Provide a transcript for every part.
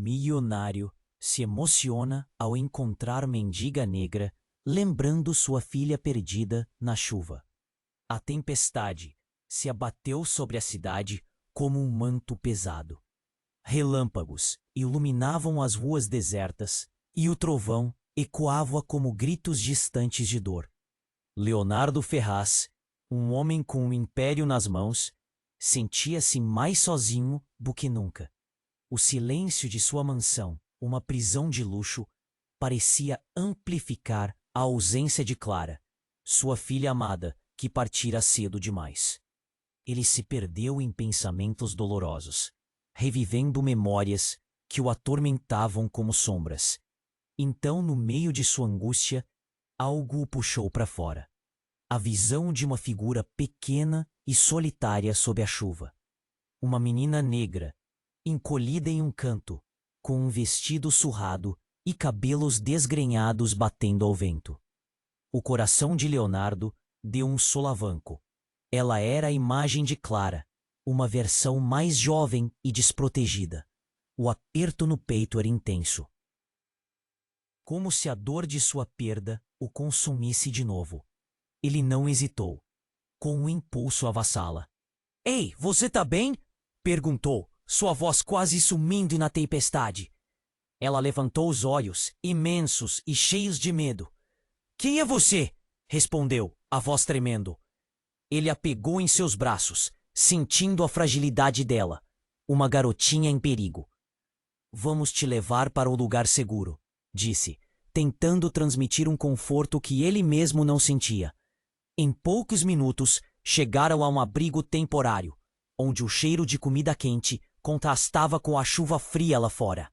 Milionário se emociona ao encontrar mendiga negra, lembrando sua filha perdida na chuva. A tempestade se abateu sobre a cidade como um manto pesado. Relâmpagos iluminavam as ruas desertas e o trovão ecoava como gritos distantes de dor. Leonardo Ferraz, um homem com o império nas mãos, sentia-se mais sozinho do que nunca. O silêncio de sua mansão, uma prisão de luxo, parecia amplificar a ausência de Clara, sua filha amada, que partira cedo demais. Ele se perdeu em pensamentos dolorosos, revivendo memórias que o atormentavam como sombras. Então, no meio de sua angústia, algo o puxou para fora. A visão de uma figura pequena e solitária sob a chuva. Uma menina negra, encolhida em um canto, com um vestido surrado e cabelos desgrenhados batendo ao vento. O coração de Leonardo deu um solavanco. Ela era a imagem de Clara, uma versão mais jovem e desprotegida. O aperto no peito era intenso. Como se a dor de sua perda o consumisse de novo. Ele não hesitou. Com um impulso avassala. "Ei, você tá bem?" perguntou, sua voz quase sumindo na tempestade. Ela levantou os olhos, imensos e cheios de medo. "Quem é você?" respondeu, a voz tremendo. Ele a pegou em seus braços, sentindo a fragilidade dela, uma garotinha em perigo. "Vamos te levar para o lugar seguro", disse, tentando transmitir um conforto que ele mesmo não sentia. Em poucos minutos, chegaram a um abrigo temporário, onde o cheiro de comida quente contrastava com a chuva fria lá fora.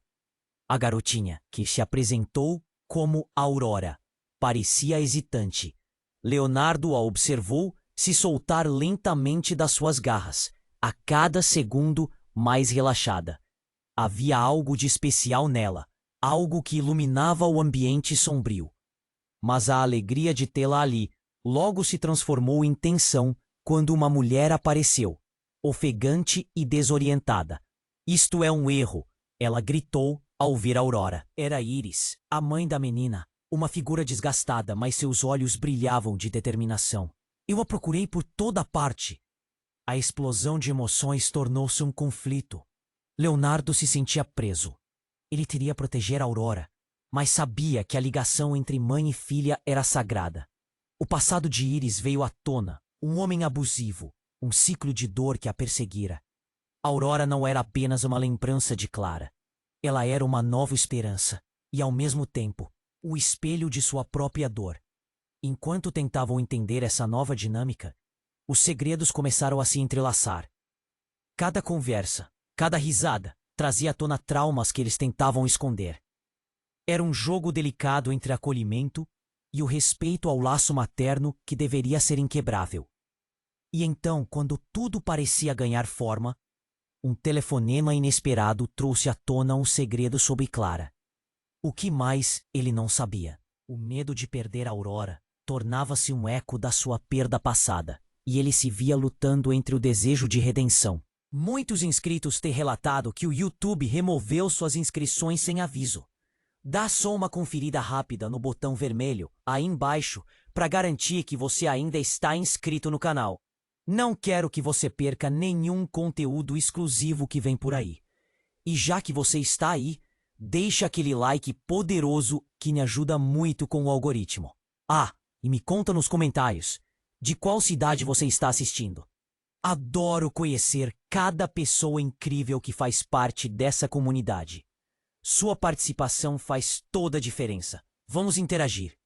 A garotinha, que se apresentou como Aurora, parecia hesitante. Leonardo a observou se soltar lentamente das suas garras, a cada segundo mais relaxada. Havia algo de especial nela, algo que iluminava o ambiente sombrio. Mas a alegria de tê-la ali logo se transformou em tensão quando uma mulher apareceu, ofegante e desorientada. "Isto é um erro", ela gritou ao ver Aurora. Era Iris, a mãe da menina, uma figura desgastada, mas seus olhos brilhavam de determinação. "Eu a procurei por toda parte." A explosão de emoções tornou-se um conflito. Leonardo se sentia preso. Ele teria proteger Aurora, mas sabia que a ligação entre mãe e filha era sagrada. O passado de Iris veio à tona, um homem abusivo, um ciclo de dor que a perseguira. Aurora não era apenas uma lembrança de Clara. Ela era uma nova esperança e, ao mesmo tempo, o espelho de sua própria dor. Enquanto tentavam entender essa nova dinâmica, os segredos começaram a se entrelaçar. Cada conversa, cada risada, trazia à tona traumas que eles tentavam esconder. Era um jogo delicado entre acolhimento e o respeito ao laço materno que deveria ser inquebrável. E então, quando tudo parecia ganhar forma, um telefonema inesperado trouxe à tona um segredo sobre Clara. O que mais ele não sabia? O medo de perder a Aurora tornava-se um eco da sua perda passada, e ele se via lutando entre o desejo de redenção. Muitos inscritos têm relatado que o YouTube removeu suas inscrições sem aviso. Dá só uma conferida rápida no botão vermelho, aí embaixo, para garantir que você ainda está inscrito no canal. Não quero que você perca nenhum conteúdo exclusivo que vem por aí. E já que você está aí, deixa aquele like poderoso que me ajuda muito com o algoritmo. Ah, e me conta nos comentários, de qual cidade você está assistindo. Adoro conhecer cada pessoa incrível que faz parte dessa comunidade. Sua participação faz toda a diferença. Vamos interagir.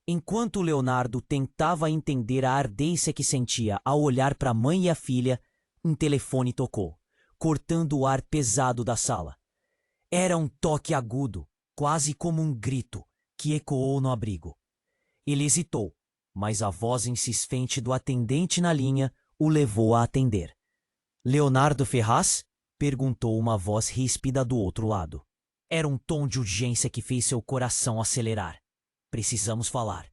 Enquanto Leonardo tentava entender a ardência que sentia ao olhar para a mãe e a filha, um telefone tocou, cortando o ar pesado da sala. Era um toque agudo, quase como um grito, que ecoou no abrigo. Ele hesitou, mas a voz insistente do atendente na linha o levou a atender. "Leonardo Ferraz?" perguntou uma voz ríspida do outro lado. Era um tom de urgência que fez seu coração acelerar. "Precisamos falar."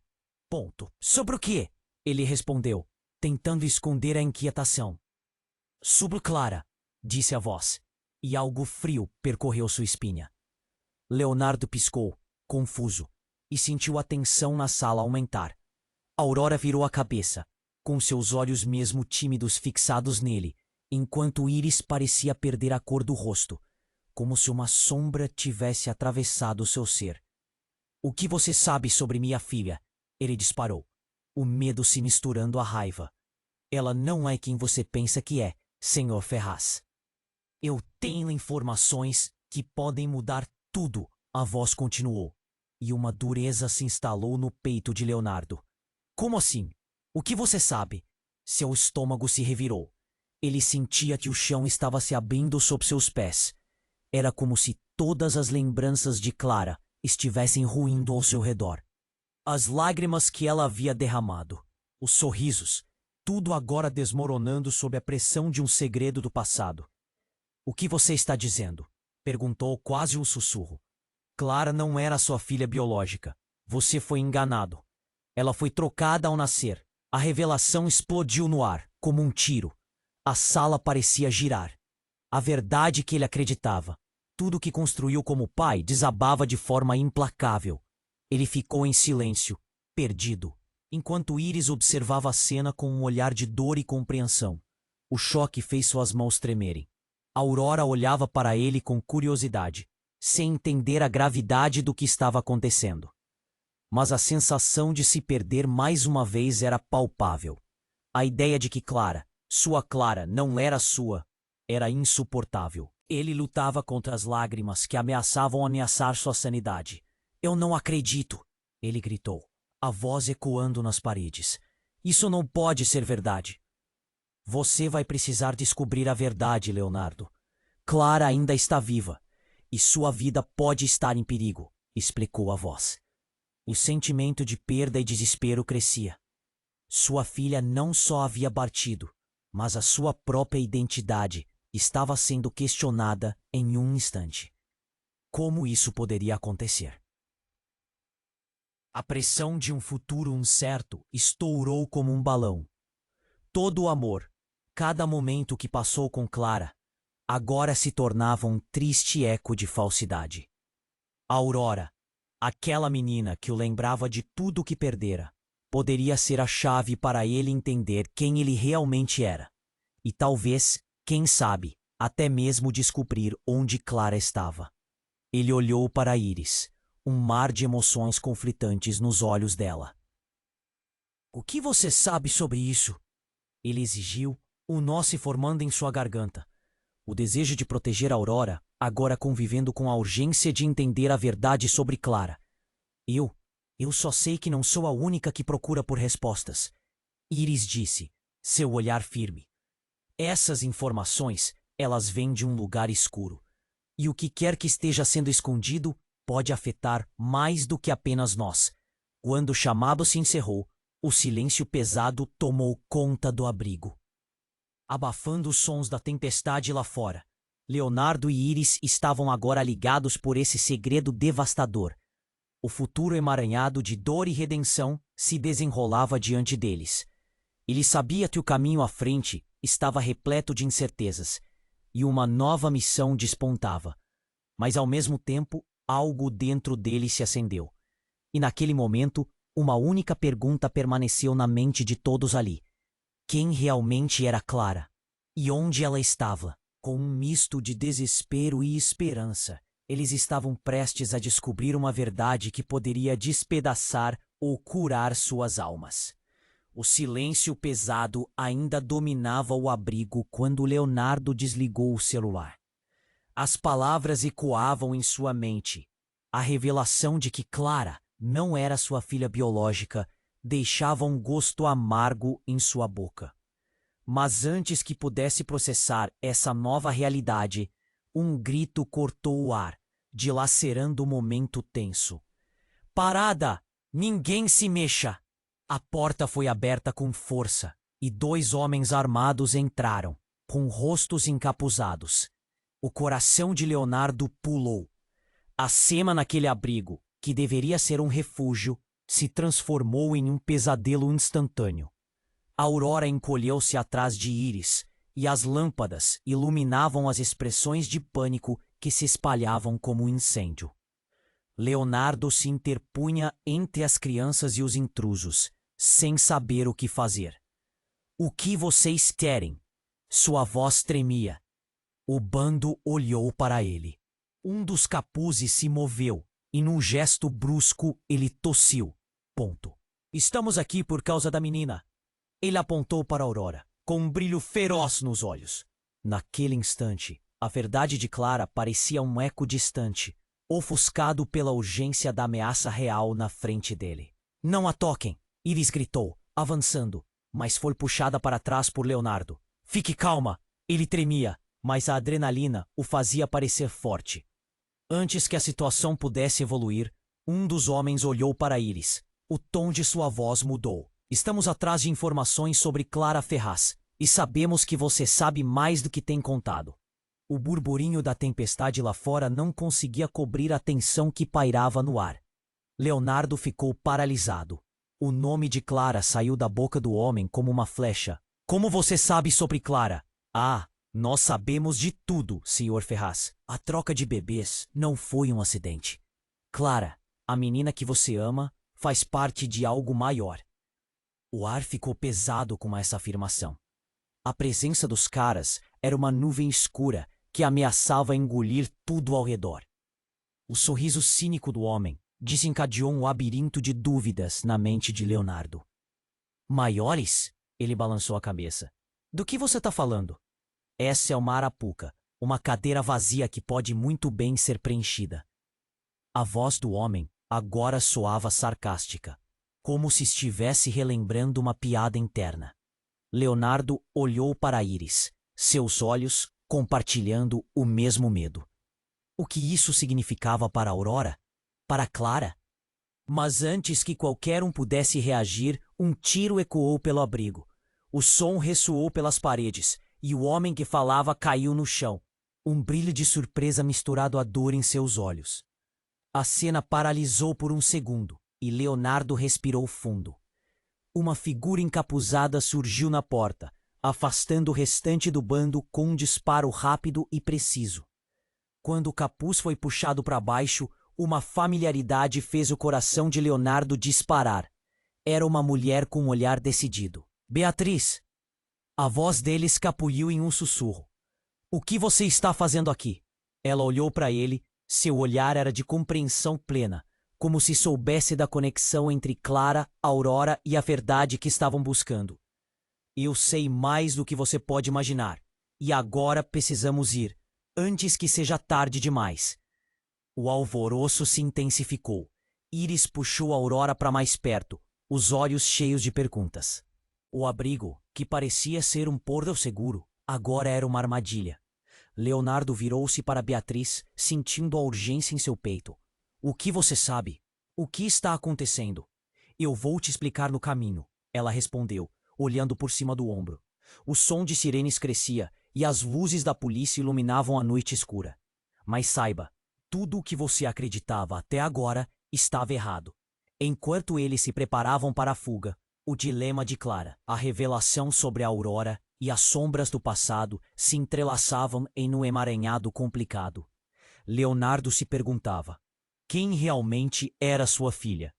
"Ponto." "Sobre o quê?" ele respondeu, tentando esconder a inquietação. "Sobre Clara", disse a voz. e algo frio percorreu sua espinha. Leonardo piscou, confuso, e sentiu a tensão na sala aumentar. Aurora virou a cabeça, com seus olhos mesmo tímidos fixados nele, enquanto Íris parecia perder a cor do rosto, como se uma sombra tivesse atravessado seu ser. "O que você sabe sobre minha filha?" ele disparou, o medo se misturando à raiva. "Ela não é quem você pensa que é, Sr. Ferraz." "Eu tenho informações que podem mudar tudo", a voz continuou, e uma dureza se instalou no peito de Leonardo. "Como assim? O que você sabe?" Seu estômago se revirou. Ele sentia que o chão estava se abrindo sob seus pés. Era como se todas as lembranças de Clara estivessem ruindo ao seu redor. As lágrimas que ela havia derramado, os sorrisos, tudo agora desmoronando sob a pressão de um segredo do passado. "O que você está dizendo?" perguntou quase um sussurro. "Clara não era sua filha biológica. Você foi enganado. Ela foi trocada ao nascer." A revelação explodiu no ar, como um tiro. A sala parecia girar. A verdade que ele acreditava, tudo que construiu como pai, desabava de forma implacável. Ele ficou em silêncio, perdido, enquanto Íris observava a cena com um olhar de dor e compreensão. O choque fez suas mãos tremerem. Aurora olhava para ele com curiosidade, sem entender a gravidade do que estava acontecendo. Mas a sensação de se perder mais uma vez era palpável. A ideia de que Clara, sua Clara, não era sua, era insuportável. Ele lutava contra as lágrimas que ameaçavam ameaçar sua sanidade. "Eu não acredito!" ele gritou, a voz ecoando nas paredes. "Isso não pode ser verdade." "Você vai precisar descobrir a verdade, Leonardo. Clara ainda está viva, e sua vida pode estar em perigo", explicou a voz. O sentimento de perda e desespero crescia. Sua filha não só havia partido, mas a sua própria identidade estava sendo questionada em um instante. Como isso poderia acontecer? A pressão de um futuro incerto estourou como um balão. Todo o amor, cada momento que passou com Clara, agora se tornava um triste eco de falsidade. Aurora, aquela menina que o lembrava de tudo o que perdera, poderia ser a chave para ele entender quem ele realmente era. E talvez, quem sabe, até mesmo descobrir onde Clara estava. Ele olhou para Íris, um mar de emoções conflitantes nos olhos dela. "O que você sabe sobre isso?" ele exigiu, um nó se formando em sua garganta. O desejo de proteger Aurora, agora convivendo com a urgência de entender a verdade sobre Clara. Eu só sei que não sou a única que procura por respostas", Íris disse, seu olhar firme. "Essas informações, elas vêm de um lugar escuro. E o que quer que esteja sendo escondido pode afetar mais do que apenas nós." Quando o chamado se encerrou, o silêncio pesado tomou conta do abrigo, abafando os sons da tempestade lá fora. Leonardo e Íris estavam agora ligados por esse segredo devastador. O futuro emaranhado de dor e redenção se desenrolava diante deles. Ele sabia que o caminho à frente estava repleto de incertezas, e uma nova missão despontava. Mas ao mesmo tempo, algo dentro dele se acendeu. E naquele momento, uma única pergunta permaneceu na mente de todos ali. Quem realmente era Clara? E onde ela estava? Com um misto de desespero e esperança, eles estavam prestes a descobrir uma verdade que poderia despedaçar ou curar suas almas. O silêncio pesado ainda dominava o abrigo quando Leonardo desligou o celular. As palavras ecoavam em sua mente. A revelação de que Clara não era sua filha biológica deixava um gosto amargo em sua boca. Mas antes que pudesse processar essa nova realidade, um grito cortou o ar, dilacerando o momento tenso. "Parada! Ninguém se mexa!" A porta foi aberta com força e 2 homens armados entraram, com rostos encapuzados. O coração de Leonardo pulou. A cena naquele abrigo, que deveria ser um refúgio, se transformou em um pesadelo instantâneo. Aurora encolheu-se atrás de Íris, e as lâmpadas iluminavam as expressões de pânico que se espalhavam como um incêndio. Leonardo se interpunha entre as crianças e os intrusos, sem saber o que fazer. O que vocês querem? Sua voz tremia. O bando olhou para ele. Um dos capuzes se moveu e, num gesto brusco, ele tossiu. Ponto. Estamos aqui por causa da menina. Ele apontou para Aurora, com um brilho feroz nos olhos. Naquele instante, a verdade de Clara parecia um eco distante, ofuscado pela urgência da ameaça real na frente dele. Não a toquem! Iris gritou, avançando, mas foi puxada para trás por Leonardo. Fique calma! Ele tremia, mas a adrenalina o fazia parecer forte. Antes que a situação pudesse evoluir, um dos homens olhou para Iris. O tom de sua voz mudou. Estamos atrás de informações sobre Clara Ferraz, e sabemos que você sabe mais do que tem contado. O burburinho da tempestade lá fora não conseguia cobrir a tensão que pairava no ar. Leonardo ficou paralisado. O nome de Clara saiu da boca do homem como uma flecha. Como você sabe sobre Clara? Ah, nós sabemos de tudo, Sr. Ferraz. A troca de bebês não foi um acidente. Clara, a menina que você ama, faz parte de algo maior. O ar ficou pesado com essa afirmação. A presença dos caras era uma nuvem escura que ameaçava engolir tudo ao redor. O sorriso cínico do homem desencadeou um labirinto de dúvidas na mente de Leonardo. Maiores? Ele balançou a cabeça. Do que você está falando? Essa é uma arapuca, uma cadeira vazia que pode muito bem ser preenchida. A voz do homem agora soava sarcástica, como se estivesse relembrando uma piada interna. Leonardo olhou para Iris, seus olhos compartilhando o mesmo medo. O que isso significava para Aurora? Para Clara? Mas antes que qualquer um pudesse reagir, um tiro ecoou pelo abrigo. O som ressoou pelas paredes, e o homem que falava caiu no chão, um brilho de surpresa misturado à dor em seus olhos. A cena paralisou por um segundo, e Leonardo respirou fundo. Uma figura encapuzada surgiu na porta, afastando o restante do bando com um disparo rápido e preciso. Quando o capuz foi puxado para baixo, uma familiaridade fez o coração de Leonardo disparar. Era uma mulher com um olhar decidido. Beatriz! A voz dele escapuliu em um sussurro. O que você está fazendo aqui? Ela olhou para ele, seu olhar era de compreensão plena, como se soubesse da conexão entre Clara, Aurora e a verdade que estavam buscando. Eu sei mais do que você pode imaginar, e agora precisamos ir, antes que seja tarde demais. O alvoroço se intensificou. Iris puxou Aurora para mais perto, os olhos cheios de perguntas. O abrigo, que parecia ser um porto seguro, agora era uma armadilha. Leonardo virou-se para Beatriz, sentindo a urgência em seu peito. O que você sabe? O que está acontecendo? Eu vou te explicar no caminho, ela respondeu, olhando por cima do ombro. O som de sirenes crescia e as luzes da polícia iluminavam a noite escura. Mas saiba, tudo o que você acreditava até agora estava errado. Enquanto eles se preparavam para a fuga, o dilema de Clara, a revelação sobre a Aurora e as sombras do passado se entrelaçavam em um emaranhado complicado. Leonardo se perguntava: quem realmente era sua filha?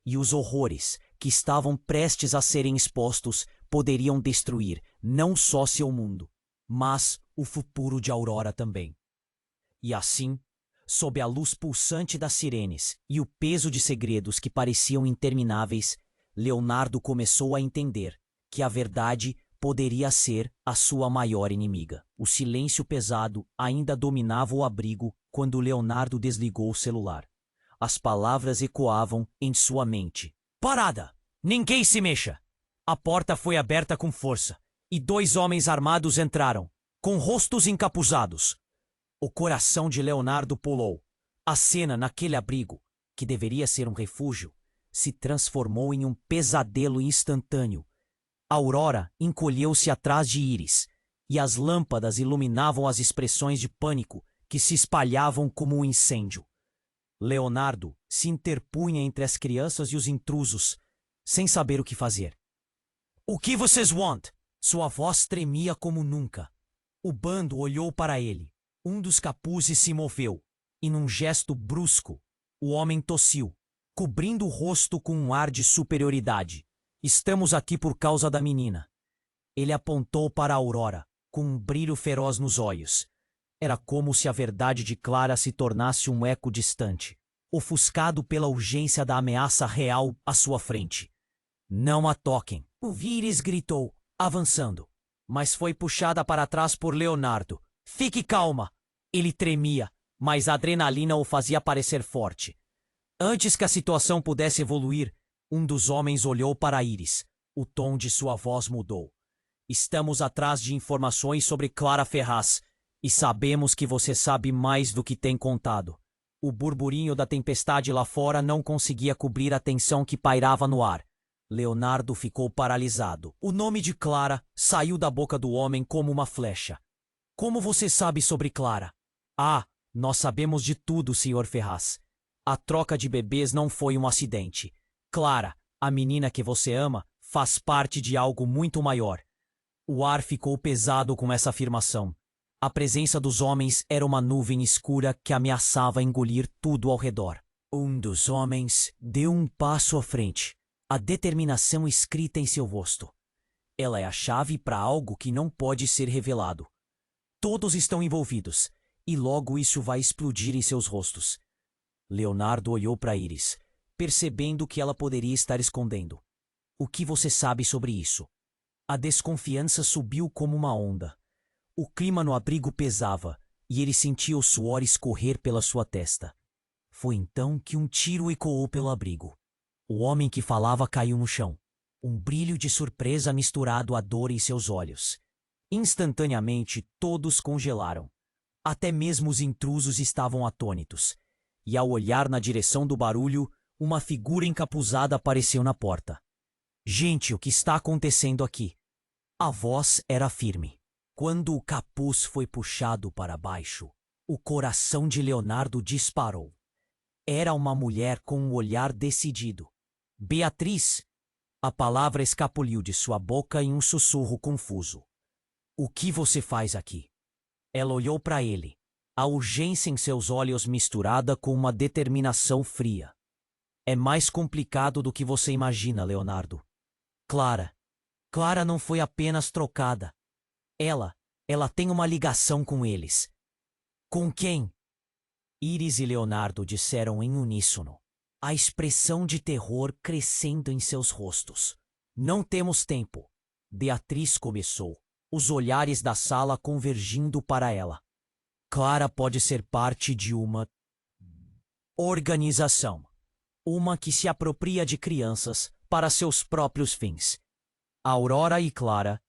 E os horrores que estavam prestes a serem expostos poderiam destruir não só seu mundo, mas o futuro de Aurora também. E assim, sob a luz pulsante das sirenes e o peso de segredos que pareciam intermináveis, Leonardo começou a entender que a verdade poderia ser a sua maior inimiga. O silêncio pesado ainda dominava o abrigo quando Leonardo desligou o celular. As palavras ecoavam em sua mente. Parada! Ninguém se mexa! A porta foi aberta com força, e 2 homens armados entraram, com rostos encapuzados. O coração de Leonardo pulou. A cena naquele abrigo, que deveria ser um refúgio, se transformou em um pesadelo instantâneo. Aurora encolheu-se atrás de Iris, e as lâmpadas iluminavam as expressões de pânico que se espalhavam como um incêndio. Leonardo se interpunha entre as crianças e os intrusos, sem saber o que fazer. O que vocês want? Sua voz tremia como nunca. O bando olhou para ele. Um dos capuzes se moveu, e num gesto brusco, o homem tossiu, cobrindo o rosto com um ar de superioridade. Estamos aqui por causa da menina. Ele apontou para a Aurora, com um brilho feroz nos olhos. Era como se a verdade de Clara se tornasse um eco distante, ofuscado pela urgência da ameaça real à sua frente. Não a toquem, o Íris gritou, avançando, mas foi puxada para trás por Leonardo. Fique calma! Ele tremia, mas a adrenalina o fazia parecer forte. Antes que a situação pudesse evoluir, um dos homens olhou para Íris. O tom de sua voz mudou. Estamos atrás de informações sobre Clara Ferraz, e sabemos que você sabe mais do que tem contado. O burburinho da tempestade lá fora não conseguia cobrir a tensão que pairava no ar. Leonardo ficou paralisado. O nome de Clara saiu da boca do homem como uma flecha. Como você sabe sobre Clara? Ah, nós sabemos de tudo, Sr. Ferraz. A troca de bebês não foi um acidente. Clara, a menina que você ama, faz parte de algo muito maior. O ar ficou pesado com essa afirmação. A presença dos homens era uma nuvem escura que ameaçava engolir tudo ao redor. Um dos homens deu um passo à frente, a determinação escrita em seu rosto. Ela é a chave para algo que não pode ser revelado. Todos estão envolvidos, e logo isso vai explodir em seus rostos. Leonardo olhou para Íris, percebendo que ela poderia estar escondendo. O que você sabe sobre isso? A desconfiança subiu como uma onda. O clima no abrigo pesava, e ele sentia o suor escorrer pela sua testa. Foi então que um tiro ecoou pelo abrigo. O homem que falava caiu no chão, um brilho de surpresa misturado à dor em seus olhos. Instantaneamente, todos congelaram. Até mesmo os intrusos estavam atônitos. E ao olhar na direção do barulho, uma figura encapuzada apareceu na porta. Gente, o que está acontecendo aqui? A voz era firme. Quando o capuz foi puxado para baixo, o coração de Leonardo disparou. Era uma mulher com um olhar decidido. Beatriz! A palavra escapuliu de sua boca em um sussurro confuso. O que você faz aqui? Ela olhou para ele, a urgência em seus olhos misturada com uma determinação fria. É mais complicado do que você imagina, Leonardo. Clara não foi apenas trocada. Ela tem uma ligação com eles. Com quem? Íris e Leonardo disseram em uníssono, a expressão de terror crescendo em seus rostos. Não temos tempo. Beatriz começou, os olhares da sala convergindo para ela. Clara pode ser parte de uma organização. Uma que se apropria de crianças para seus próprios fins. Aurora e Clara,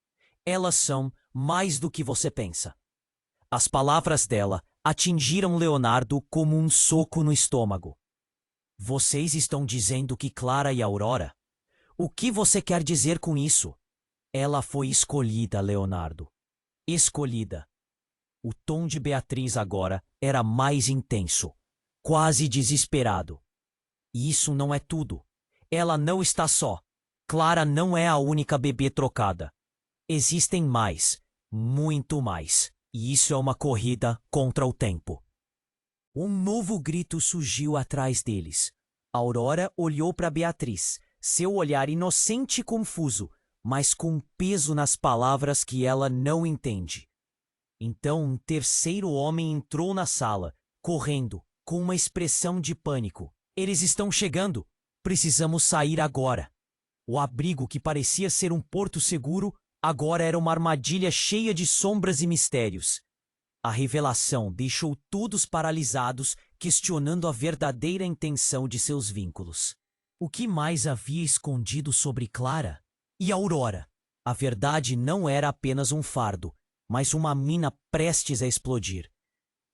elas são mais do que você pensa. As palavras dela atingiram Leonardo como um soco no estômago. Vocês estão dizendo que Clara e Aurora? O que você quer dizer com isso? Ela foi escolhida, Leonardo. Escolhida. O tom de Beatriz agora era mais intenso, quase desesperado. E isso não é tudo. Ela não está só. Clara não é a única bebê trocada. Existem mais, muito mais. E isso é uma corrida contra o tempo. Um novo grito surgiu atrás deles. Aurora olhou para Beatriz, seu olhar inocente e confuso, mas com peso nas palavras que ela não entende. Então um terceiro homem entrou na sala, correndo, com uma expressão de pânico. Eles estão chegando! Precisamos sair agora! O abrigo que parecia ser um porto seguro, agora era uma armadilha cheia de sombras e mistérios. A revelação deixou todos paralisados, questionando a verdadeira intenção de seus vínculos. O que mais havia escondido sobre Clara e Aurora? A verdade não era apenas um fardo, mas uma mina prestes a explodir.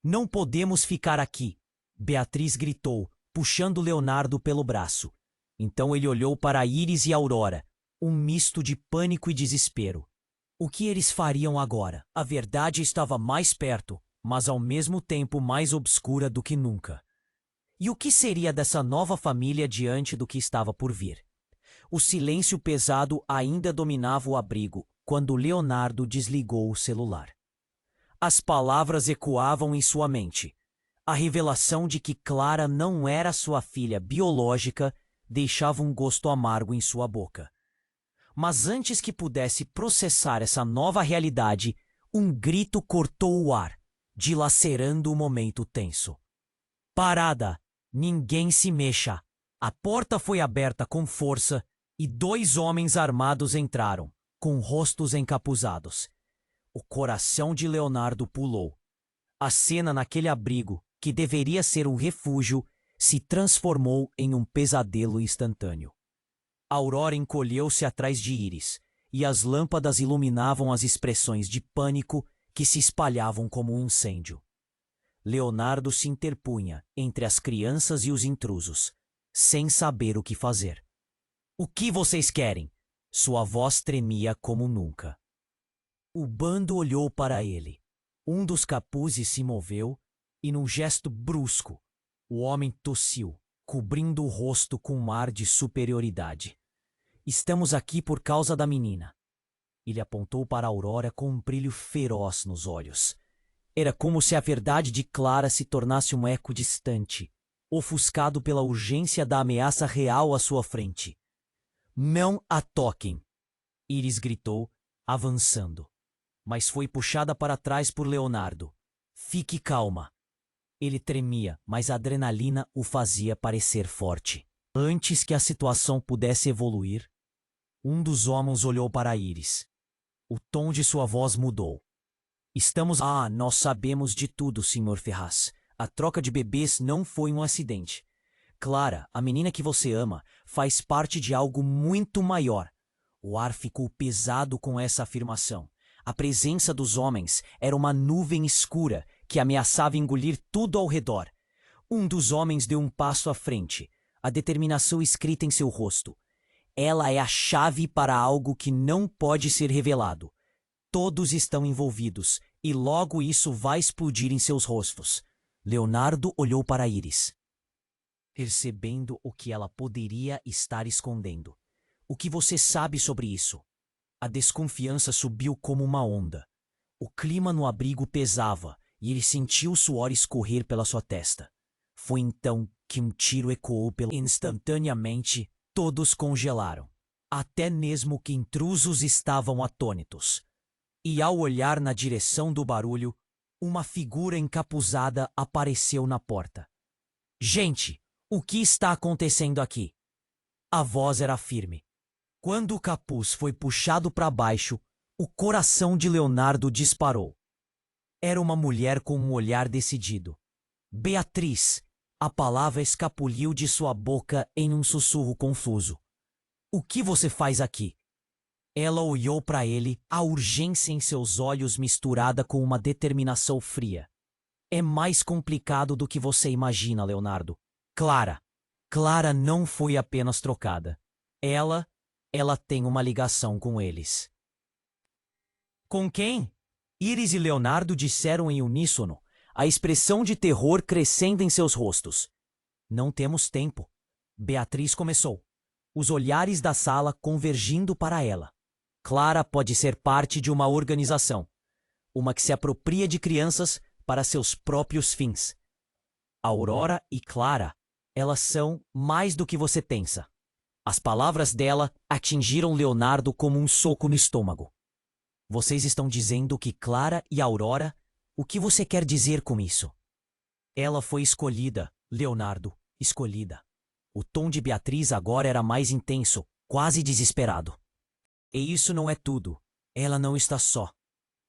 Não podemos ficar aqui, Beatriz gritou, puxando Leonardo pelo braço. Então ele olhou para Íris e Aurora, um misto de pânico e desespero. O que eles fariam agora? A verdade estava mais perto, mas ao mesmo tempo mais obscura do que nunca. E o que seria dessa nova família diante do que estava por vir? O silêncio pesado ainda dominava o abrigo, quando Leonardo desligou o celular. As palavras ecoavam em sua mente. A revelação de que Clara não era sua filha biológica deixava um gosto amargo em sua boca. Mas antes que pudesse processar essa nova realidade, um grito cortou o ar, dilacerando o momento tenso. Parada! Ninguém se mexa! A porta foi aberta com força e 2 homens armados entraram, com rostos encapuzados. O coração de Leonardo pulou. A cena naquele abrigo, que deveria ser um refúgio, se transformou em um pesadelo instantâneo. Aurora encolheu-se atrás de Iris, e as lâmpadas iluminavam as expressões de pânico que se espalhavam como um incêndio. Leonardo se interpunha entre as crianças e os intrusos, sem saber o que fazer. "O que vocês querem?" Sua voz tremia como nunca. O bando olhou para ele. Um dos capuzes se moveu e, num gesto brusco, o homem tossiu, cobrindo o rosto com um ar de superioridade. "Estamos aqui por causa da menina." Ele apontou para Aurora com um brilho feroz nos olhos. Era como se a verdade de Clara se tornasse um eco distante, ofuscado pela urgência da ameaça real à sua frente. "Não a toquem!" Iris gritou, avançando. Mas foi puxada para trás por Leonardo. "Fique calma." Ele tremia, mas a adrenalina o fazia parecer forte. Antes que a situação pudesse evoluir, um dos homens olhou para Iris. O tom de sua voz mudou. Nós sabemos de tudo, Sr. Ferraz. A troca de bebês não foi um acidente. Clara, a menina que você ama, faz parte de algo muito maior." O ar ficou pesado com essa afirmação. A presença dos homens era uma nuvem escura que ameaçava engolir tudo ao redor. Um dos homens deu um passo à frente, a determinação escrita em seu rosto. "Ela é a chave para algo que não pode ser revelado. Todos estão envolvidos, e logo isso vai explodir em seus rostos." Leonardo olhou para Iris, percebendo o que ela poderia estar escondendo. "O que você sabe sobre isso?" A desconfiança subiu como uma onda. O clima no abrigo pesava e ele sentiu o suor escorrer pela sua testa. Foi então que um tiro ecoou Instantaneamente, todos congelaram. Até mesmo que intrusos estavam atônitos. E ao olhar na direção do barulho, uma figura encapuzada apareceu na porta. "Gente, o que está acontecendo aqui?" A voz era firme. Quando o capuz foi puxado para baixo, o coração de Leonardo disparou. Era uma mulher com um olhar decidido. "Beatriz!" A palavra escapuliu de sua boca em um sussurro confuso. "O que você faz aqui?" Ela olhou para ele, a urgência em seus olhos misturada com uma determinação fria. "É mais complicado do que você imagina, Leonardo. Clara não foi apenas trocada. Ela tem uma ligação com eles." "Com quem?" Iris e Leonardo disseram em uníssono, a expressão de terror crescendo em seus rostos. "Não temos tempo." Beatriz começou, os olhares da sala convergindo para ela. "Clara pode ser parte de uma organização, uma que se apropria de crianças para seus próprios fins. Aurora e Clara, elas são mais do que você pensa." As palavras dela atingiram Leonardo como um soco no estômago. "Vocês estão dizendo que Clara e Aurora? O que você quer dizer com isso?" "Ela foi escolhida, Leonardo, escolhida." O tom de Beatriz agora era mais intenso, quase desesperado. "E isso não é tudo. Ela não está só.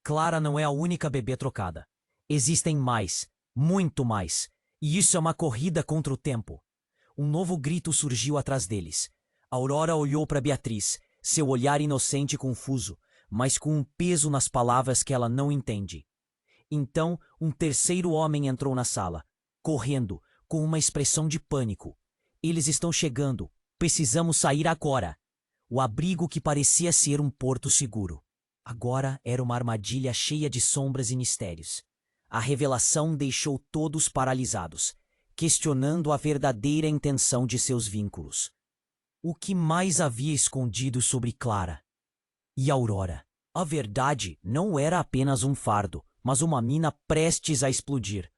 Clara não é a única bebê trocada. Existem mais, muito mais. E isso é uma corrida contra o tempo." Um novo grito surgiu atrás deles. Aurora olhou para Beatriz, seu olhar inocente e confuso, mas com um peso nas palavras que ela não entende. Então, um terceiro homem entrou na sala, correndo, com uma expressão de pânico. "Eles estão chegando. Precisamos sair agora." O abrigo que parecia ser um porto seguro. Agora era uma armadilha cheia de sombras e mistérios. A revelação deixou todos paralisados, questionando a verdadeira intenção de seus vínculos. O que mais havia escondido sobre Clara e Aurora? A verdade não era apenas um fardo, mas uma mina prestes a explodir.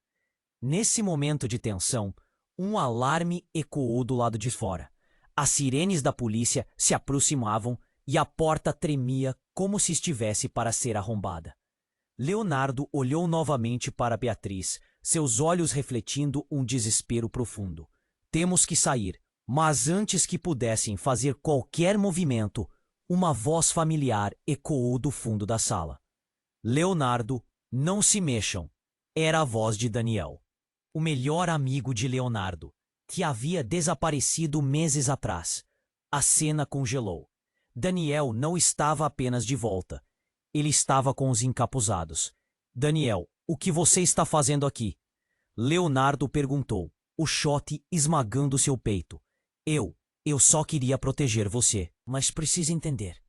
Nesse momento de tensão, um alarme ecoou do lado de fora. As sirenes da polícia se aproximavam e a porta tremia como se estivesse para ser arrombada. Leonardo olhou novamente para Beatriz, seus olhos refletindo um desespero profundo. Temos que sair, mas antes que pudessem fazer qualquer movimento, uma voz familiar ecoou do fundo da sala. Leonardo, não se mexam. Era a voz de Daniel, o melhor amigo de Leonardo, que havia desaparecido meses atrás. A cena congelou. Daniel não estava apenas de volta. Ele estava com os encapuzados. Daniel, o que você está fazendo aqui? Leonardo perguntou, o choque esmagando seu peito. Eu só queria proteger você, mas precisa entender.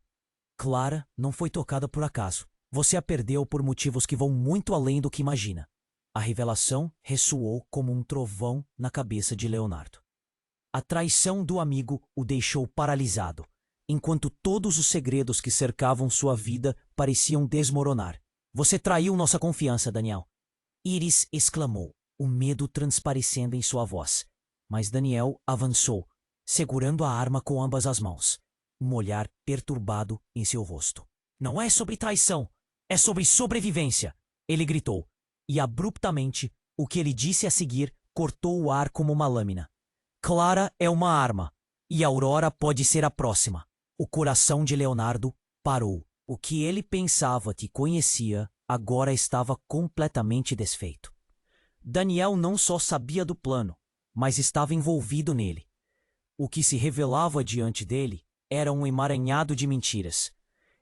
Clara não foi tocada por acaso. Você a perdeu por motivos que vão muito além do que imagina. A revelação ressoou como um trovão na cabeça de Leonardo. A traição do amigo o deixou paralisado, enquanto todos os segredos que cercavam sua vida pareciam desmoronar. Você traiu nossa confiança, Daniel. Iris exclamou, o medo transparecendo em sua voz. Mas Daniel avançou, segurando a arma com ambas as mãos, um olhar perturbado em seu rosto. Não é sobre traição, é sobre sobrevivência, ele gritou. E abruptamente, o que ele disse a seguir cortou o ar como uma lâmina. Clara é uma arma, e Aurora pode ser a próxima. O coração de Leonardo parou. O que ele pensava que conhecia agora estava completamente desfeito. Daniel não só sabia do plano, mas estava envolvido nele. O que se revelava diante dele era um emaranhado de mentiras,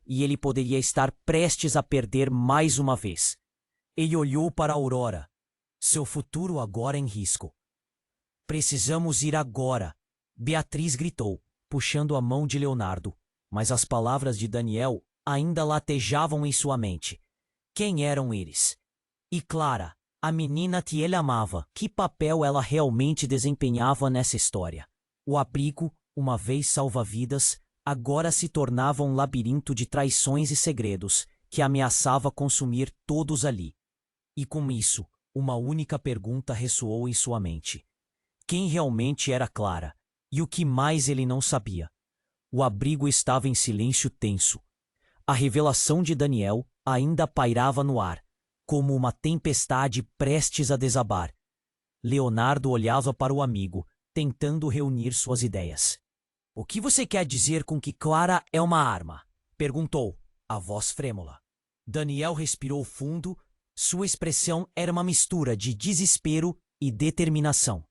e ele poderia estar prestes a perder mais uma vez. Ele olhou para Aurora, seu futuro agora em risco. Precisamos ir agora, Beatriz gritou, puxando a mão de Leonardo, mas as palavras de Daniel ainda latejavam em sua mente. Quem eram eles? E Clara, a menina que ele amava, que papel ela realmente desempenhava nessa história? O abrigo, uma vez salva-vidas, agora se tornava um labirinto de traições e segredos que ameaçava consumir todos ali. E com isso, uma única pergunta ressoou em sua mente. Quem realmente era Clara? E o que mais ele não sabia? O abrigo estava em silêncio tenso. A revelação de Daniel ainda pairava no ar, como uma tempestade prestes a desabar. Leonardo olhava para o amigo, tentando reunir suas ideias. O que você quer dizer com que Clara é uma arma? Perguntou, a voz frêmula. Daniel respirou fundo. Sua expressão era uma mistura de desespero e determinação.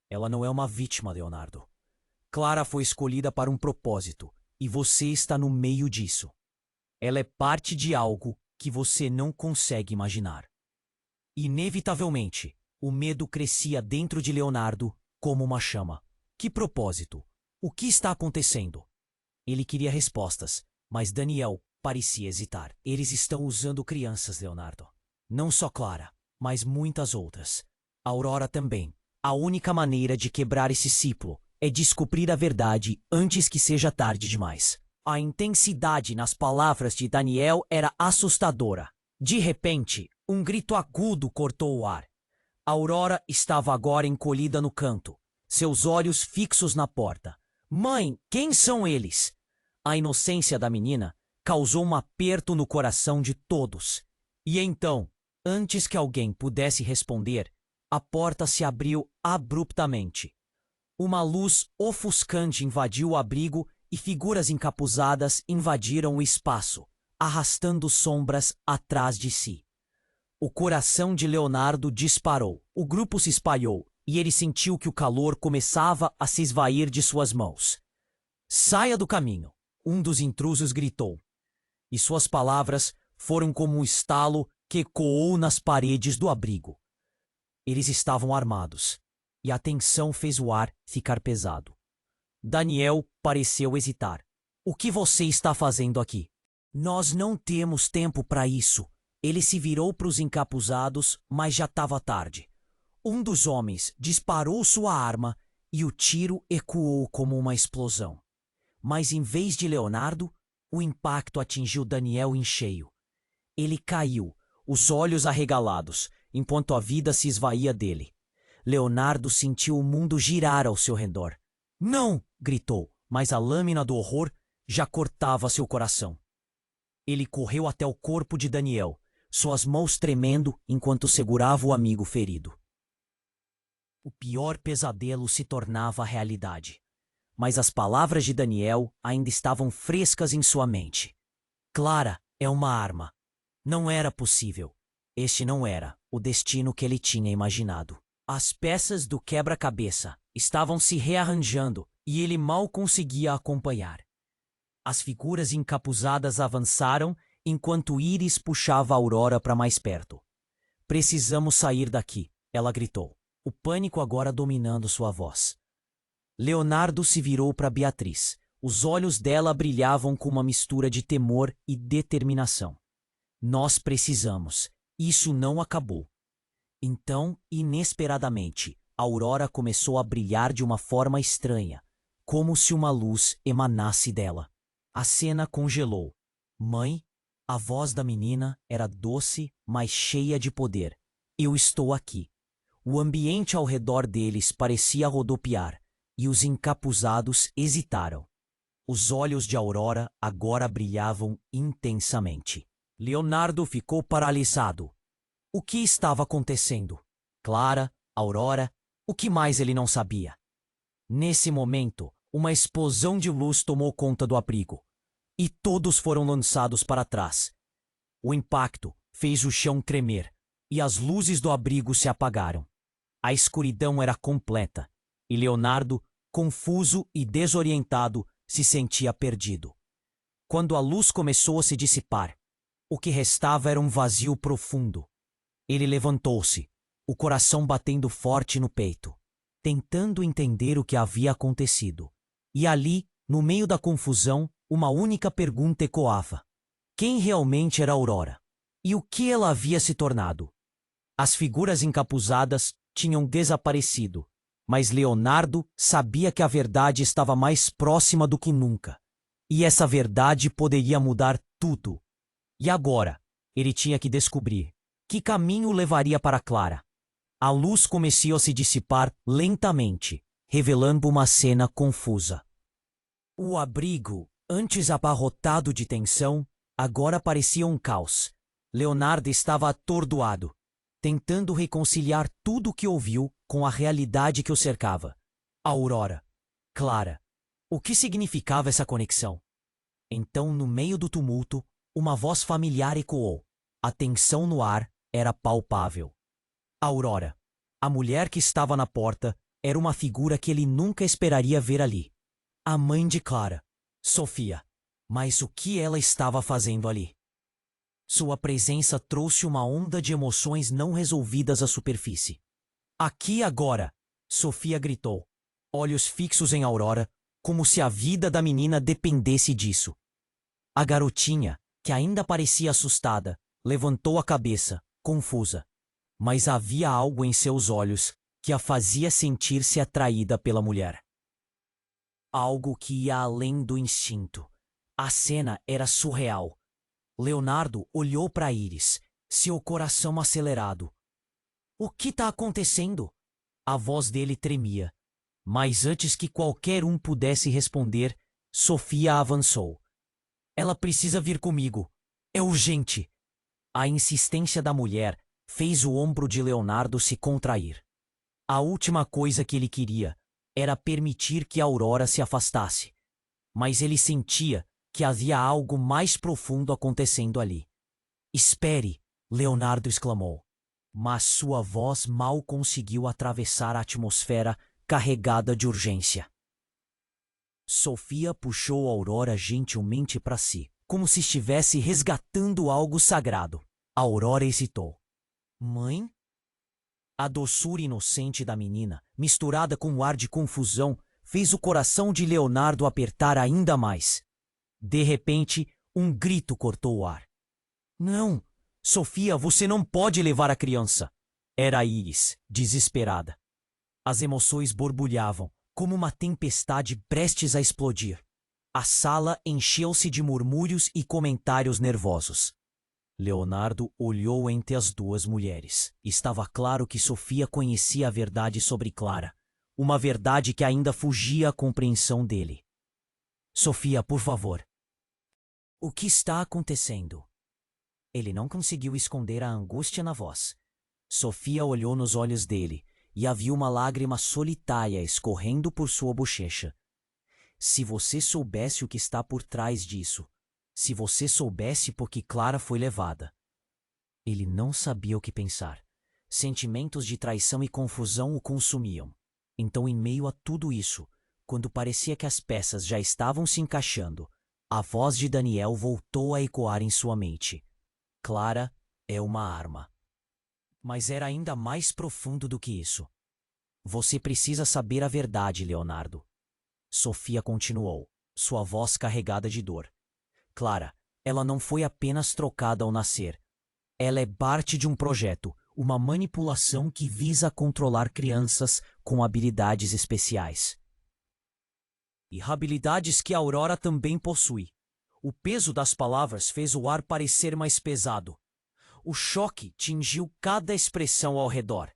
Ela não é uma vítima, Leonardo. Clara foi escolhida para um propósito, e você está no meio disso. Ela é parte de algo que você não consegue imaginar. Inevitavelmente, o medo crescia dentro de Leonardo como uma chama. Que propósito? O que está acontecendo? Ele queria respostas, mas Daniel parecia hesitar. Eles estão usando crianças, Leonardo. Não só Clara, mas muitas outras. Aurora também. A única maneira de quebrar esse ciclo é descobrir a verdade antes que seja tarde demais. A intensidade nas palavras de Daniel era assustadora. De repente, um grito agudo cortou o ar. Aurora estava agora encolhida no canto, seus olhos fixos na porta. Mãe, quem são eles? A inocência da menina causou um aperto no coração de todos. E então, antes que alguém pudesse responder, a porta se abriu abruptamente. Uma luz ofuscante invadiu o abrigo e figuras encapuzadas invadiram o espaço, arrastando sombras atrás de si. O coração de Leonardo disparou. O grupo se espalhou e ele sentiu que o calor começava a se esvair de suas mãos. Saia do caminho, um dos intrusos gritou. E suas palavras foram como um estalo que ecoou nas paredes do abrigo. Eles estavam armados, e a tensão fez o ar ficar pesado. Daniel pareceu hesitar. O que você está fazendo aqui? Nós não temos tempo para isso. Ele se virou para os encapuzados, mas já estava tarde. Um dos homens disparou sua arma e o tiro ecoou como uma explosão. Mas em vez de Leonardo, O impacto atingiu Daniel em cheio. Ele caiu, os olhos arregalados, enquanto a vida se esvaía dele. Leonardo sentiu o mundo girar ao seu redor. Não! Gritou, mas a lâmina do horror já cortava seu coração. Ele correu até o corpo de Daniel, suas mãos tremendo enquanto segurava o amigo ferido. O pior pesadelo se tornava realidade. Mas as palavras de Daniel ainda estavam frescas em sua mente. Clara é uma arma. Não era possível. Este não era o destino que ele tinha imaginado. As peças do quebra-cabeça estavam se rearranjando e ele mal conseguia acompanhar. As figuras encapuzadas avançaram enquanto Iris puxava a Aurora para mais perto. Precisamos sair daqui, ela gritou, o pânico agora dominando sua voz. Leonardo se virou para Beatriz. Os olhos dela brilhavam com uma mistura de temor e determinação. Nós precisamos. Isso não acabou. Então, inesperadamente, a Aurora começou a brilhar de uma forma estranha, como se uma luz emanasse dela. A cena congelou. Mãe, a voz da menina era doce, mas cheia de poder. Eu estou aqui. O ambiente ao redor deles parecia rodopiar, e os encapuzados hesitaram. Os olhos de Aurora agora brilhavam intensamente. Leonardo ficou paralisado. O que estava acontecendo? Clara, Aurora, o que mais ele não sabia? Nesse momento, uma explosão de luz tomou conta do abrigo, e todos foram lançados para trás. O impacto fez o chão tremer, e as luzes do abrigo se apagaram. A escuridão era completa, e Leonardo, confuso e desorientado, se sentia perdido. Quando a luz começou a se dissipar, o que restava era um vazio profundo. Ele levantou-se, o coração batendo forte no peito, tentando entender o que havia acontecido. E ali, no meio da confusão, uma única pergunta ecoava. Quem realmente era Aurora? E o que ela havia se tornado? As figuras encapuzadas tinham desaparecido, mas Leonardo sabia que a verdade estava mais próxima do que nunca. E essa verdade poderia mudar tudo. E agora, ele tinha que descobrir que caminho levaria para Clara. A luz começou a se dissipar lentamente, revelando uma cena confusa. O abrigo, antes abarrotado de tensão, agora parecia um caos. Leonardo estava atordoado, tentando reconciliar tudo o que ouviu com a realidade que o cercava. Aurora, Clara, o que significava essa conexão? Então, no meio do tumulto, uma voz familiar ecoou. A tensão no ar era palpável. Aurora, a mulher que estava na porta, era uma figura que ele nunca esperaria ver ali. A mãe de Clara, Sofia. Mas o que ela estava fazendo ali? Sua presença trouxe uma onda de emoções não resolvidas à superfície. Aqui agora, Sofia gritou, olhos fixos em Aurora, como se a vida da menina dependesse disso. A garotinha, que ainda parecia assustada, levantou a cabeça, confusa. Mas havia algo em seus olhos que a fazia sentir-se atraída pela mulher. Algo que ia além do instinto. A cena era surreal. Leonardo olhou para Iris, seu coração acelerado. O que está acontecendo? A voz dele tremia. Mas antes que qualquer um pudesse responder, Sofia avançou. Ela precisa vir comigo. É urgente. A insistência da mulher fez o ombro de Leonardo se contrair. A última coisa que ele queria era permitir que a Aurora se afastasse. Mas ele sentia que havia algo mais profundo acontecendo ali. Espere, Leonardo exclamou. Mas sua voz mal conseguiu atravessar a atmosfera carregada de urgência. Sofia puxou a Aurora gentilmente para si, como se estivesse resgatando algo sagrado. A Aurora hesitou. Mãe? A doçura inocente da menina, misturada com um ar de confusão, fez o coração de Leonardo apertar ainda mais. De repente, um grito cortou o ar. Não! Sofia, você não pode levar a criança! Era Iris, desesperada. As emoções borbulhavam, como uma tempestade prestes a explodir. A sala encheu-se de murmúrios e comentários nervosos. Leonardo olhou entre as duas mulheres. Estava claro que Sofia conhecia a verdade sobre Clara, uma verdade que ainda fugia à compreensão dele. Sofia, por favor. O que está acontecendo? Ele não conseguiu esconder a angústia na voz. Sofia olhou nos olhos dele e havia uma lágrima solitária escorrendo por sua bochecha. Se você soubesse o que está por trás disso, se você soubesse por que Clara foi levada. Ele não sabia o que pensar. Sentimentos de traição e confusão o consumiam. Então, em meio a tudo isso, quando parecia que as peças já estavam se encaixando, a voz de Daniel voltou a ecoar em sua mente. Clara é uma arma. Mas era ainda mais profundo do que isso. Você precisa saber a verdade, Leonardo. Sofia continuou, sua voz carregada de dor. Clara, ela não foi apenas trocada ao nascer. Ela é parte de um projeto, uma manipulação que visa controlar crianças com habilidades especiais. E habilidades que a Aurora também possui. O peso das palavras fez o ar parecer mais pesado. O choque tingiu cada expressão ao redor.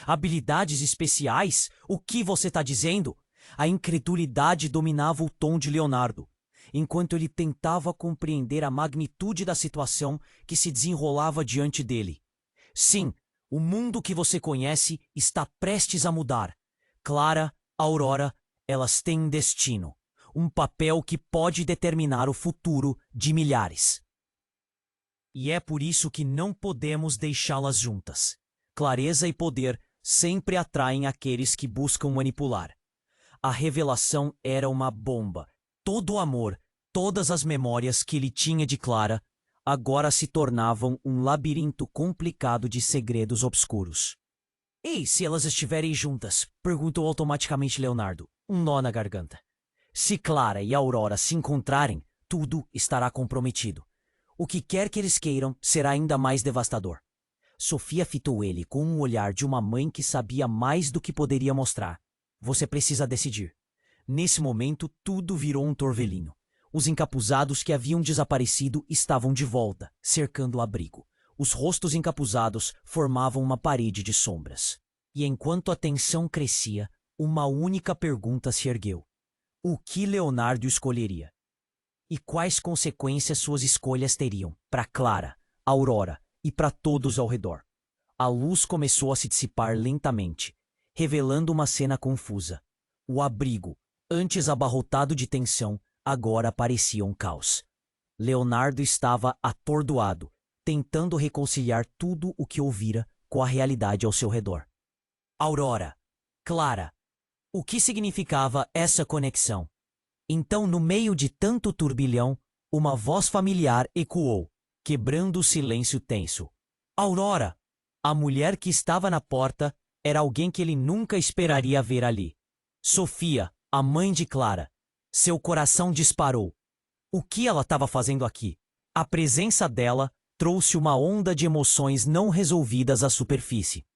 Habilidades especiais? O que você está dizendo? A incredulidade dominava o tom de Leonardo, enquanto ele tentava compreender a magnitude da situação que se desenrolava diante dele. Sim, o mundo que você conhece está prestes a mudar. Clara, Aurora, elas têm um destino, um papel que pode determinar o futuro de milhares. E é por isso que não podemos deixá-las juntas. Clareza e poder sempre atraem aqueles que buscam manipular. A revelação era uma bomba. Todo o amor, todas as memórias que ele tinha de Clara, agora se tornavam um labirinto complicado de segredos obscuros. E se elas estiverem juntas? Perguntou automaticamente Leonardo, um nó na garganta. Se Clara e Aurora se encontrarem, tudo estará comprometido. O que quer que eles queiram será ainda mais devastador. Sofia fitou ele com um olhar de uma mãe que sabia mais do que poderia mostrar. Você precisa decidir. Nesse momento, tudo virou um torvelinho. Os encapuzados que haviam desaparecido estavam de volta, cercando o abrigo. Os rostos encapuzados formavam uma parede de sombras. E enquanto a tensão crescia, uma única pergunta se ergueu. O que Leonardo escolheria? E quais consequências suas escolhas teriam para Clara, Aurora e para todos ao redor? A luz começou a se dissipar lentamente, revelando uma cena confusa. O abrigo, antes abarrotado de tensão, agora parecia um caos. Leonardo estava atordoado, tentando reconciliar tudo o que ouvira com a realidade ao seu redor. Aurora, Clara, o que significava essa conexão? Então, no meio de tanto turbilhão, uma voz familiar ecoou, quebrando o silêncio tenso. Aurora! A mulher que estava na porta era alguém que ele nunca esperaria ver ali. Sofia, a mãe de Clara. Seu coração disparou. O que ela estava fazendo aqui? A presença dela trouxe uma onda de emoções não resolvidas à superfície.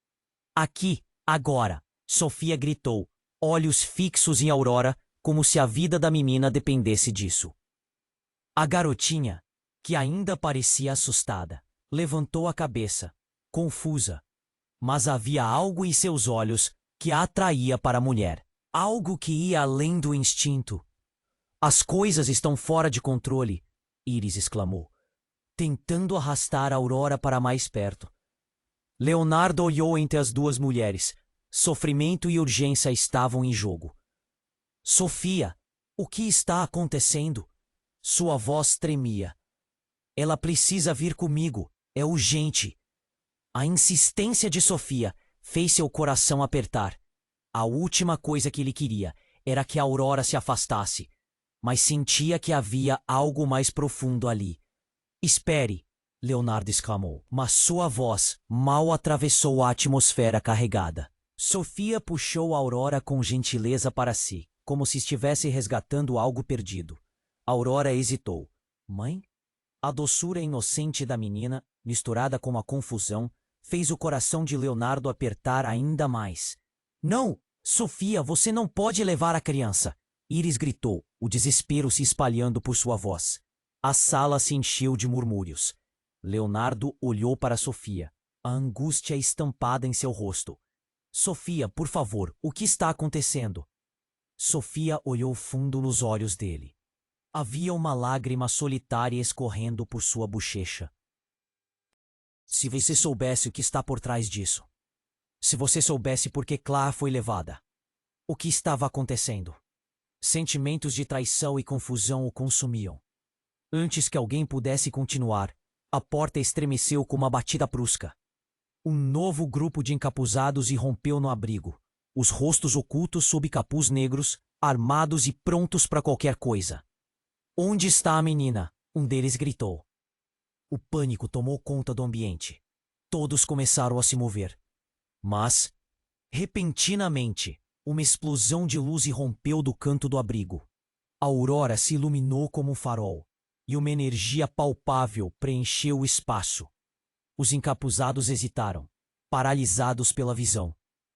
Aqui, agora, Sofia gritou, olhos fixos em Aurora, como se a vida da menina dependesse disso. A garotinha, que ainda parecia assustada, levantou a cabeça, confusa. Mas havia algo em seus olhos que a atraía para a mulher. Algo que ia além do instinto. As coisas estão fora de controle, Iris exclamou, tentando arrastar Aurora para mais perto. Leonardo olhou entre as duas mulheres. Sofrimento e urgência estavam em jogo. Sofia, o que está acontecendo? Sua voz tremia. Ela precisa vir comigo. É urgente. A insistência de Sofia fez seu coração apertar. A última coisa que ele queria era que a Aurora se afastasse, mas sentia que havia algo mais profundo ali. Espere, Leonardo exclamou, mas sua voz mal atravessou a atmosfera carregada. Sofia puxou a Aurora com gentileza para si, como se estivesse resgatando algo perdido. Aurora hesitou. Mãe? A doçura inocente da menina, misturada com a confusão, fez o coração de Leonardo apertar ainda mais. Não! Sofia, você não pode levar a criança! Iris gritou, o desespero se espalhando por sua voz. A sala se encheu de murmúrios. Leonardo olhou para Sofia, a angústia estampada em seu rosto. Sofia, por favor, o que está acontecendo? Sofia olhou fundo nos olhos dele. Havia uma lágrima solitária escorrendo por sua bochecha. Se você soubesse o que está por trás disso. Se você soubesse por que Clara foi levada. O que estava acontecendo? Sentimentos de traição e confusão o consumiam. Antes que alguém pudesse continuar, a porta estremeceu com uma batida brusca. Um novo grupo de encapuzados irrompeu no abrigo, os rostos ocultos sob capuz negros, armados e prontos para qualquer coisa. Onde está a menina? Um deles gritou. O pânico tomou conta do ambiente. Todos começaram a se mover. Mas, repentinamente, uma explosão de luz irrompeu do canto do abrigo. A aurora se iluminou como um farol, e uma energia palpável preencheu o espaço. Os encapuzados hesitaram, paralisados pela visão.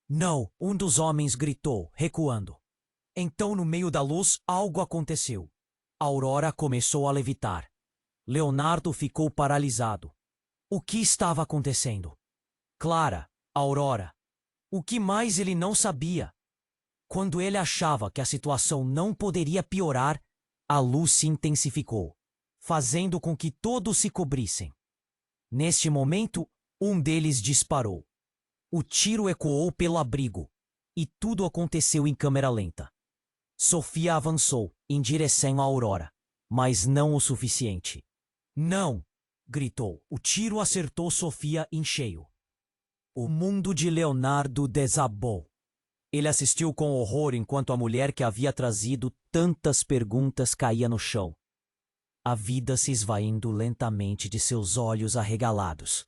Não! Um dos homens gritou, recuando. Então, no meio da luz, algo aconteceu. A aurora começou a levitar. Leonardo ficou paralisado. O que estava acontecendo? Clara, Aurora. O que mais ele não sabia? Quando ele achava que a situação não poderia piorar, a luz se intensificou, fazendo com que todos se cobrissem. Neste momento, um deles disparou. O tiro ecoou pelo abrigo, e tudo aconteceu em câmera lenta. Sofia avançou em direção à Aurora, mas não o suficiente. Não! Gritou. O tiro acertou Sofia em cheio. O mundo de Leonardo desabou. Ele assistiu com horror enquanto a mulher que havia trazido tantas perguntas caía no chão. A vida se esvaindo lentamente de seus olhos arregalados.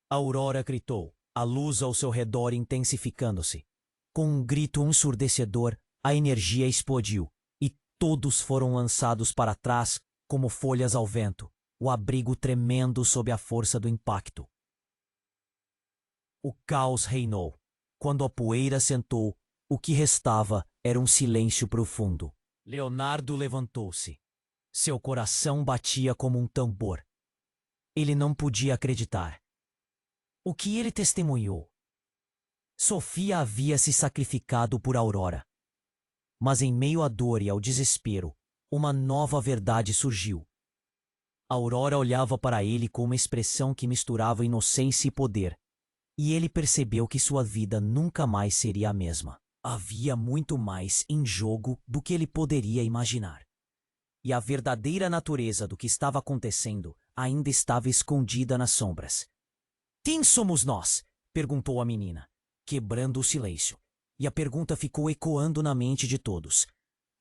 A Aurora gritou, a luz ao seu redor intensificando-se. Com um grito ensurdecedor, a energia explodiu, e todos foram lançados para trás como folhas ao vento, o abrigo tremendo sob a força do impacto. O caos reinou. Quando a poeira sentou, o que restava era um silêncio profundo. Leonardo levantou-se. Seu coração batia como um tambor. Ele não podia acreditar. O que ele testemunhou? Sofia havia se sacrificado por Aurora. Mas em meio à dor e ao desespero, uma nova verdade surgiu. Aurora olhava para ele com uma expressão que misturava inocência e poder. E ele percebeu que sua vida nunca mais seria a mesma. Havia muito mais em jogo do que ele poderia imaginar. E a verdadeira natureza do que estava acontecendo ainda estava escondida nas sombras. Quem somos nós? Perguntou a menina, quebrando o silêncio. E a pergunta ficou ecoando na mente de todos.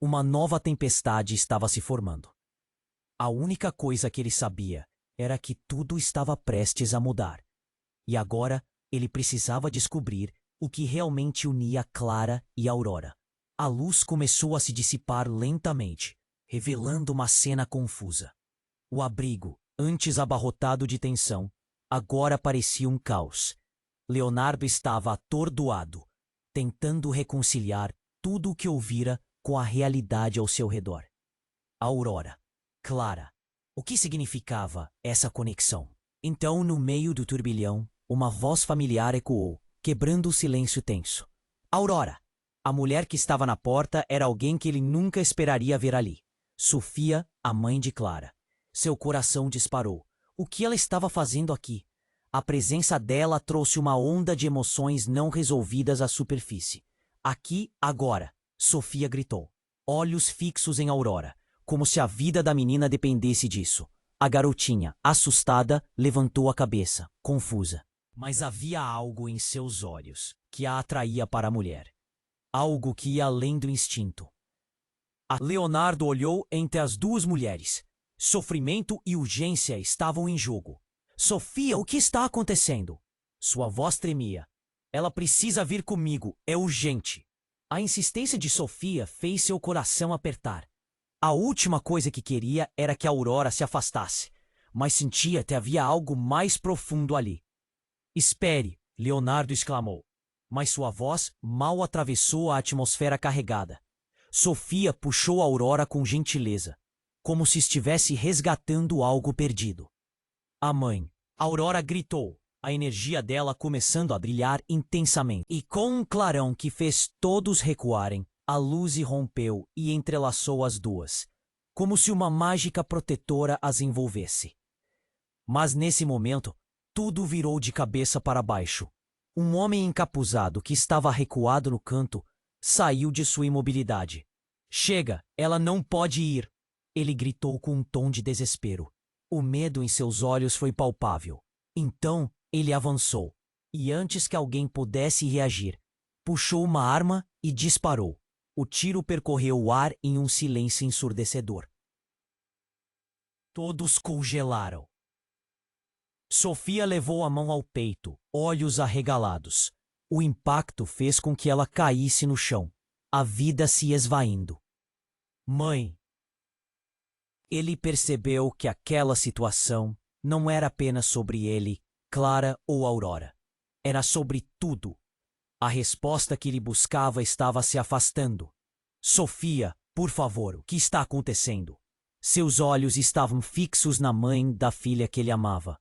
Uma nova tempestade estava se formando. A única coisa que ele sabia era que tudo estava prestes a mudar. E agora ele precisava descobrir o que realmente unia Clara e Aurora. A luz começou a se dissipar lentamente, revelando uma cena confusa. O abrigo, antes abarrotado de tensão, agora parecia um caos. Leonardo estava atordoado, tentando reconciliar tudo o que ouvira com a realidade ao seu redor. Aurora, Clara, o que significava essa conexão? Então, no meio do turbilhão, uma voz familiar ecoou, quebrando o silêncio tenso. Aurora! A mulher que estava na porta era alguém que ele nunca esperaria ver ali. Sofia, a mãe de Clara. Seu coração disparou. O que ela estava fazendo aqui? A presença dela trouxe uma onda de emoções não resolvidas à superfície. Aqui, agora, Sofia gritou. Olhos fixos em Aurora, como se a vida da menina dependesse disso. A garotinha, assustada, levantou a cabeça, confusa. Mas havia algo em seus olhos que a atraía para a mulher. Algo que ia além do instinto. Leonardo olhou entre as duas mulheres. Sofrimento e urgência estavam em jogo. Sofia, o que está acontecendo? Sua voz tremia. Ela precisa vir comigo, é urgente. A insistência de Sofia fez seu coração apertar. A última coisa que queria era que a Aurora se afastasse, mas sentia que havia algo mais profundo ali. Espere, Leonardo exclamou, mas sua voz mal atravessou a atmosfera carregada. Sofia puxou Aurora com gentileza, como se estivesse resgatando algo perdido. A mãe, Aurora, gritou, a energia dela começando a brilhar intensamente. E com um clarão que fez todos recuarem, a luz rompeu e entrelaçou as duas, como se uma mágica protetora as envolvesse. Mas nesse momento, tudo virou de cabeça para baixo. Um homem encapuzado que estava recuado no canto saiu de sua imobilidade. Chega, ela não pode ir! Ele gritou com um tom de desespero. O medo em seus olhos foi palpável. Então, ele avançou, e antes que alguém pudesse reagir, puxou uma arma e disparou. O tiro percorreu o ar em um silêncio ensurdecedor. Todos congelaram. Sofia levou a mão ao peito, olhos arregalados. O impacto fez com que ela caísse no chão, a vida se esvaindo. Mãe! Ele percebeu que aquela situação não era apenas sobre ele, Clara ou Aurora. Era sobre tudo. A resposta que ele buscava estava se afastando. Sofia, por favor, o que está acontecendo? Seus olhos estavam fixos na mãe da filha que ele amava.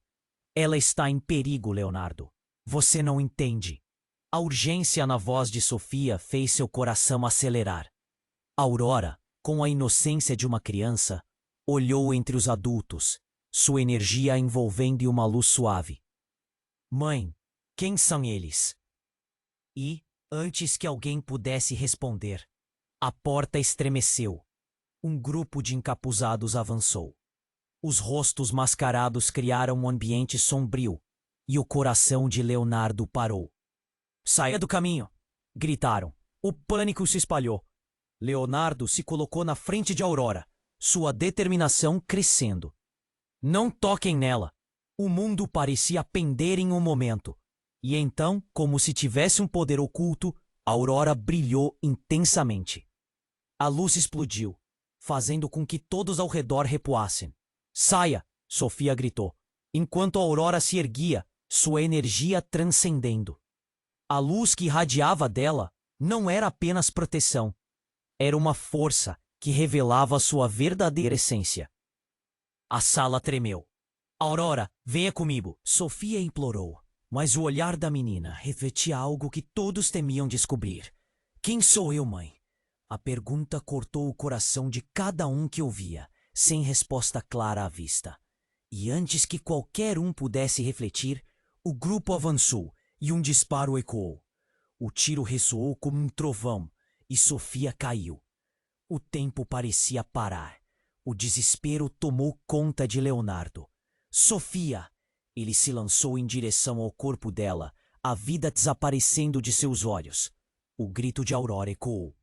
Ela está em perigo, Leonardo. Você não entende. A urgência na voz de Sofia fez seu coração acelerar. Aurora, com a inocência de uma criança, olhou entre os adultos, sua energia envolvendo em uma luz suave. Mãe, quem são eles? E, antes que alguém pudesse responder, a porta estremeceu. Um grupo de encapuzados avançou. Os rostos mascarados criaram um ambiente sombrio, e o coração de Leonardo parou. Saia do caminho! Gritaram. O pânico se espalhou. Leonardo se colocou na frente de Aurora, sua determinação crescendo. Não toquem nela! O mundo parecia pender em um momento. E então, como se tivesse um poder oculto, a Aurora brilhou intensamente. A luz explodiu, fazendo com que todos ao redor recuassem. Saia! Sofia gritou, enquanto a Aurora se erguia, sua energia transcendendo. A luz que irradiava dela não era apenas proteção. Era uma força que revelava sua verdadeira essência. A sala tremeu. Aurora, venha comigo! Sofia implorou, mas o olhar da menina refletia algo que todos temiam descobrir. Quem sou eu, mãe? A pergunta cortou o coração de cada um que ouvia, sem resposta clara à vista. E antes que qualquer um pudesse refletir, o grupo avançou e um disparo ecoou. O tiro ressoou como um trovão e Sofia caiu. O tempo parecia parar. O desespero tomou conta de Leonardo. Sofia! Ele se lançou em direção ao corpo dela, a vida desaparecendo de seus olhos. O grito de Aurora ecoou,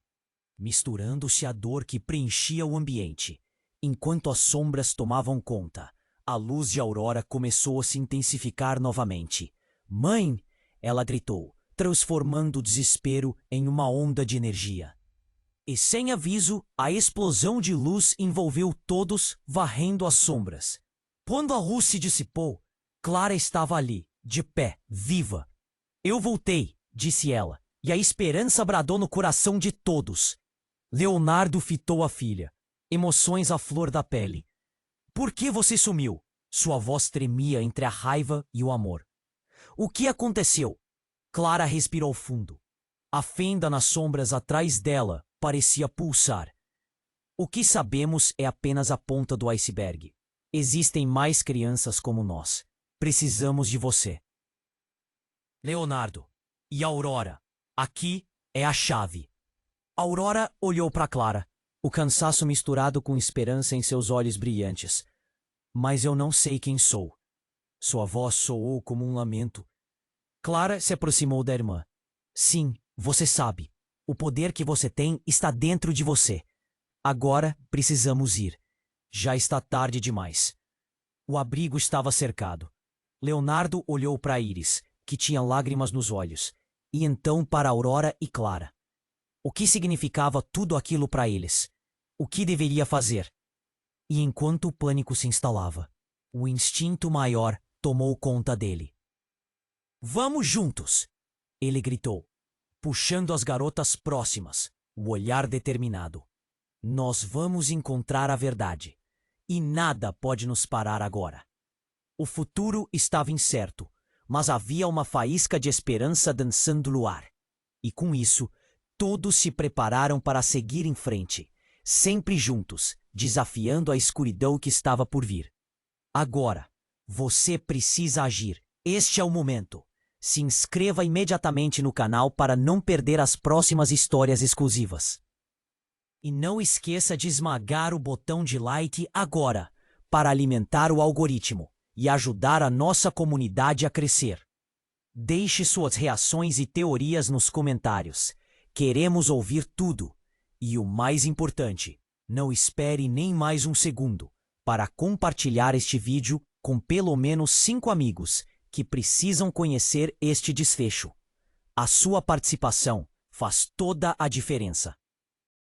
misturando-se à dor que preenchia o ambiente. Enquanto as sombras tomavam conta, a luz de Aurora começou a se intensificar novamente. Mãe! Ela gritou, transformando o desespero em uma onda de energia. E sem aviso, a explosão de luz envolveu todos, varrendo as sombras. Quando a luz se dissipou, Clara estava ali, de pé, viva. Eu voltei, disse ela, e a esperança bradou no coração de todos. Leonardo fitou a filha, emoções à flor da pele. Por que você sumiu? Sua voz tremia entre a raiva e o amor. O que aconteceu? Clara respirou fundo. A fenda nas sombras atrás dela parecia pulsar. O que sabemos é apenas a ponta do iceberg. Existem mais crianças como nós. Precisamos de você. Leonardo. E Aurora. Aqui é a chave. Aurora olhou para Clara, o cansaço misturado com esperança em seus olhos brilhantes. Mas eu não sei quem sou. Sua voz soou como um lamento. Clara se aproximou da irmã. Sim, você sabe. O poder que você tem está dentro de você. Agora precisamos ir. Já está tarde demais. O abrigo estava cercado. Leonardo olhou para Iris, que tinha lágrimas nos olhos, e então para Aurora e Clara. O que significava tudo aquilo para eles? O que deveria fazer? E enquanto o pânico se instalava, o instinto maior tomou conta dele. Vamos juntos! Ele gritou, puxando as garotas próximas. o olhar determinado. Nós vamos encontrar a verdade. E nada pode nos parar agora. O futuro estava incerto, mas havia uma faísca de esperança dançando no ar. E com isso, todos se prepararam para seguir em frente, sempre juntos, desafiando a escuridão que estava por vir. Agora, você precisa agir. Este é o momento. Se inscreva imediatamente no canal para não perder as próximas histórias exclusivas. E não esqueça de esmagar o botão de like agora, para alimentar o algoritmo e ajudar a nossa comunidade a crescer. Deixe suas reações e teorias nos comentários. Queremos ouvir tudo. E o mais importante, não espere nem mais um segundo para compartilhar este vídeo com pelo menos 5 amigos que precisam conhecer este desfecho. A sua participação faz toda a diferença.